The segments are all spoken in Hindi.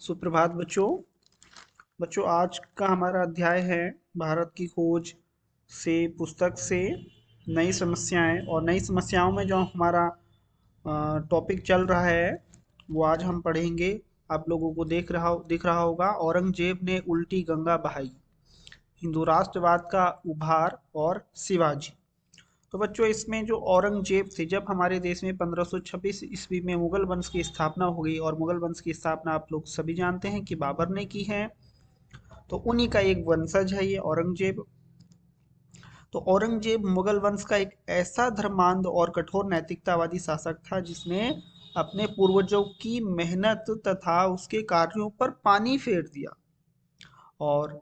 सुप्रभात बच्चों आज का हमारा अध्याय है भारत की खोज से पुस्तक से नई समस्याएं। और नई समस्याओं में जो हमारा टॉपिक चल रहा है वो आज हम पढ़ेंगे। आप लोगों को दिख रहा होगा, औरंगजेब ने उल्टी गंगा बहाई, हिंदू राष्ट्रवाद का उभार और शिवाजी। तो बच्चों इसमें जो औरंगजेब थे, जब हमारे देश में 1526 ईस्वी में मुगल वंश की स्थापना हो गई, और मुगल वंश की स्थापना आप लोग सभी जानते हैं कि बाबर ने की है, तो उन्हीं का एक वंशज है ये औरंगजेब। तो औरंगजेब मुगल वंश का एक ऐसा धर्मांध और कठोर नैतिकतावादी शासक था जिसने अपने पूर्वजों की मेहनत तथा उसके कार्यों पर पानी फेर दिया। और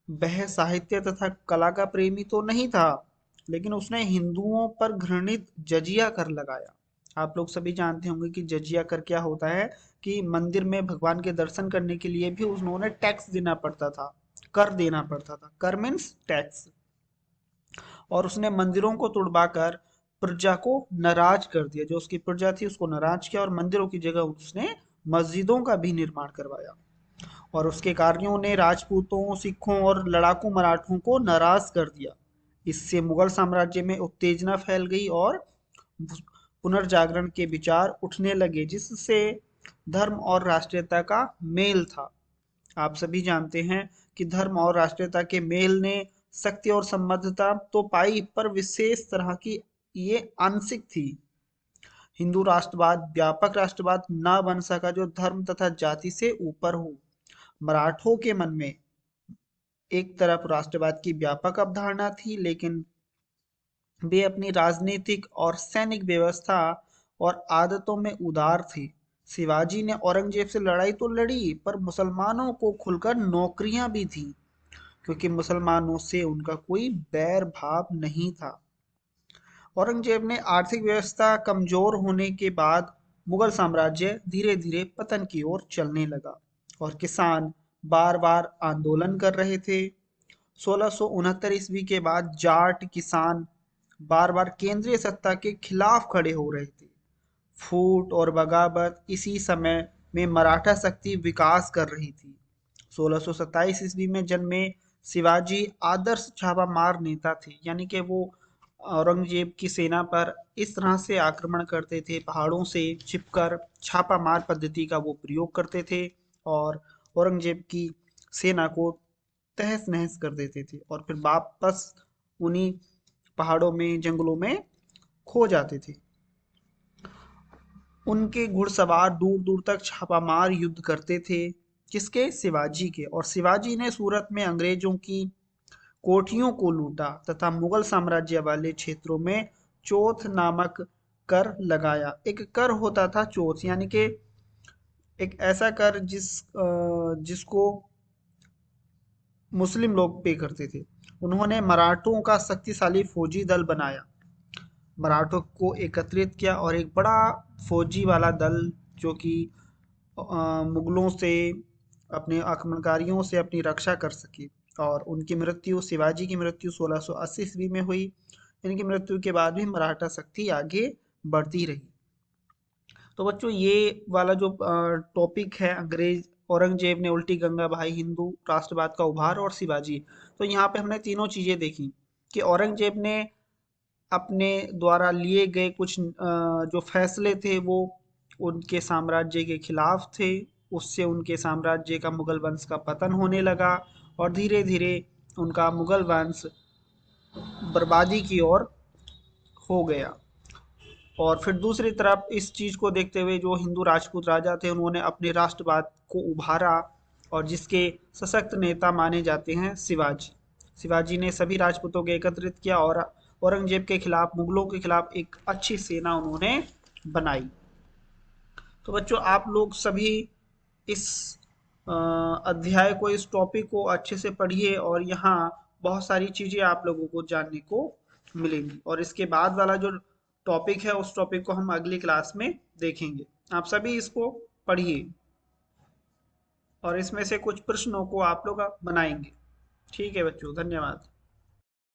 वह साहित्य तथा कला का प्रेमी तो नहीं था, लेकिन उसने हिंदुओं पर घृणित जजिया कर लगाया। आप लोग सभी जानते होंगे कि जजिया कर क्या होता है, कि मंदिर में भगवान के दर्शन करने के लिए भी उन्होंने टैक्स देना पड़ता था, कर देना पड़ता था। कर मीन्स टैक्स। और उसने मंदिरों को तुड़वाकर प्रजा को नाराज कर दिया, जो उसकी प्रजा थी उसको नाराज किया, और मंदिरों की जगह उसने मस्जिदों का भी निर्माण करवाया। और उसके कार्यों ने राजपूतों, सिखों और लड़ाकू मराठों को नाराज कर दिया। इससे मुगल साम्राज्य में उत्तेजना फैल गई और पुनर्जागरण के विचार उठने लगे, जिससे धर्म और राष्ट्रीयता का मेल था। आप सभी जानते हैं कि धर्म और राष्ट्रीयता के मेल ने शक्ति और संबद्धता तो पाई, पर विशेष तरह की ये आंशिक थी। हिंदू राष्ट्रवाद व्यापक राष्ट्रवाद न बन सका जो धर्म तथा जाति से ऊपर हो। मराठों के मन में एक तरफ राष्ट्रवाद की व्यापक अवधारणा थी, लेकिन वे अपनी राजनीतिक और सैनिक व्यवस्था और आदतों में उदार थे। शिवाजी ने औरंगजेब से लड़ाई तो लड़ी, पर मुसलमानों को खुलकर नौकरियां भी थी, क्योंकि मुसलमानों से उनका कोई बैर भाव नहीं था। औरंगजेब ने आर्थिक व्यवस्था कमजोर होने के बाद मुगल साम्राज्य धीरे धीरे पतन की ओर चलने लगा, और किसान बार बार आंदोलन कर रहे थे। 1669 ईस्वी के बाद जाट किसान बार बार केंद्रीय सत्ता के खिलाफ खड़े हो रहे थे। फूट और बगावत इसी समय में मराठा शक्ति विकास कर रही थी। 1627 ईस्वी में जन्मे शिवाजी आदर्श छापामार नेता थे, यानी कि वो औरंगजेब की सेना पर इस तरह से आक्रमण करते थे, पहाड़ों से छिपकर छापामार पद्धति का वो प्रयोग करते थे, और औरंगजेब की सेना को तहस नहस कर देते थे, और फिर वापस उन्हीं पहाड़ों में, जंगलों में खो जाते थे। उनके घुड़सवार दूर दूर तक छापामार युद्ध करते थे। किसके? शिवाजी के। और शिवाजी ने सूरत में अंग्रेजों की कोठियों को लूटा तथा मुगल साम्राज्य वाले क्षेत्रों में चौथ नामक कर लगाया। एक कर होता था चौथ, यानी कि एक ऐसा कर जिसको मुस्लिम लोग पे करते थे। उन्होंने मराठों का शक्तिशाली फौजी दल बनाया, मराठों को एकत्रित किया, और एक बड़ा फौजी वाला दल जो कि मुगलों से, अपने आक्रमणकारियों से अपनी रक्षा कर सके। और उनकी मृत्यु, शिवाजी की मृत्यु 1680 ईस्वी में हुई। इनकी मृत्यु के बाद भी मराठा शक्ति आगे बढ़ती रही। तो बच्चों ये वाला जो टॉपिक है, अंग्रेज औरंगजेब ने उल्टी गंगा बहाई, हिंदू राष्ट्रवाद का उभार और शिवाजी, तो यहाँ पे हमने तीनों चीजें देखी कि औरंगजेब ने अपने द्वारा लिए गए कुछ जो फैसले थे वो उनके साम्राज्य के खिलाफ थे। उससे उनके साम्राज्य का, मुगल वंश का पतन होने लगा, और धीरे धीरे उनका मुगल वंश बर्बादी की ओर हो गया। और फिर दूसरी तरफ इस चीज को देखते हुए जो हिंदू राजपूत राजा थे, उन्होंने अपने राष्ट्रवाद को उभारा, और जिसके सशक्त नेता माने जाते हैं शिवाजी। शिवाजी ने सभी राजपूतों को एकत्रित किया, और औरंगजेब के खिलाफ, मुगलों के खिलाफ एक अच्छी सेना उन्होंने बनाई। तो बच्चों आप लोग सभी इस अध्याय को, इस टॉपिक को अच्छे से पढ़िए, और यहाँ बहुत सारी चीजें आप लोगों को जानने को मिलेंगी। और इसके बाद वाला जो टॉपिक है उस टॉपिक को हम अगली क्लास में देखेंगे। आप सभी इसको पढ़िए, और इसमें से कुछ प्रश्नों को आप लोग बनाएंगे। ठीक है बच्चों, धन्यवाद।